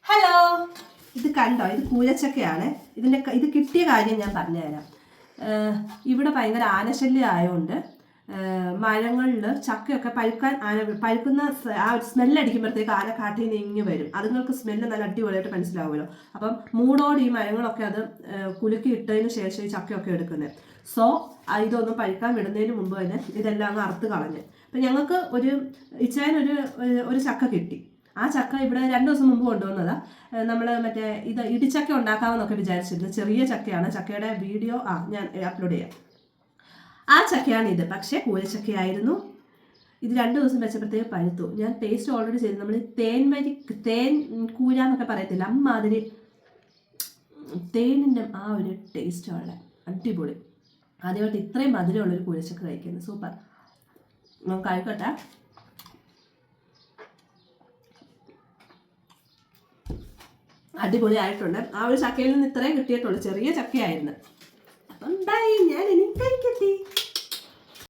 Hello, ഇത് കണ്ടോ? ഇത് കൂഴച്ചക്കയാണ്. ഇത് കിട്ടിയ കാര്യം ഞാൻ പറഞ്ഞുതരാം. ഇവിടെ ഭയങ്കര ആനശല്യം ആയതുകൊണ്ട് മരങ്ങളിൽ ചക്കയൊക്കെ പഴുക്കുന്ന ആ ഒരു സ്മെല്ലടിക്കുമ്പോഴത്തേക്ക് ആന കാട്ടിൽ നീങ്ങി വരും. അതുങ്ങൾക്ക് സ്മെല്ല് നല്ല അടിപൊളിയായിട്ട് മനസ്സിലാവുമല്ലോ. അപ്പം മൂടോട് ഈ മരങ്ങളൊക്കെ അത് കുലുക്കി ഇട്ടതിന് ശേഷം ഈ ചക്കയൊക്കെ എടുക്കുന്നത്. സോ ഇതൊന്നും പഴുക്കാൻ വിടുന്നതിന് മുമ്പ് തന്നെ ഇതെല്ലാം അങ്ങ് അറുത്ത് കളഞ്ഞ്. അപ്പം ഞങ്ങൾക്ക് ഒരു ചക്ക കിട്ടി. ആ ചക്ക ഇവിടെ 2 ദിവസം മുമ്പ് കൊണ്ടുവന്നതാ. നമ്മൾ മറ്റേ ഇടിച്ചക്ക ഉണ്ടാക്കാമെന്നൊക്കെ വിചാരിച്ചിരുന്നു. ചെറിയ ചക്കയാണ്. ചക്കയുടെ വീഡിയോ ഞാൻ അപ്ലോഡ് ചെയ്യാം. ആ ചക്കയാണ് ഇത്. പക്ഷേ കൂഴച്ചക്കയായിരുന്നു. ഇത് 2 ദിവസം വെച്ചപ്പോഴത്തേക്ക് പഴുത്തു. ഞാൻ ടേസ്റ്റ് ഓൾറെഡി ചെയ്തു. നമ്മൾ തേൻ കൂഴ എന്നൊക്കെ പറയത്തില്ല, അമ്മാതിരി തേനിൻ്റെ ആ ഒരു ടേസ്റ്റാണ്. അടിപൊളി. ആദ്യമായിട്ട് ഇത്രയും മധുരമുള്ളൊരു കൂഴച്ചക്ക കഴിക്കുന്നത്. സൂപ്പർ. നമുക്ക് കഴിക്കട്ടെ. അടിപൊളി ആയിട്ടുണ്ട്. ആ ഒരു ചക്കയിൽ നിന്ന് ഇത്രയും കിട്ടിയിട്ടുള്ളൂ. ചെറിയ ചക്കയായിരുന്നു. അപ്പം ബൈ, ഞാൻ ഇനി കഴിക്കട്ടെ.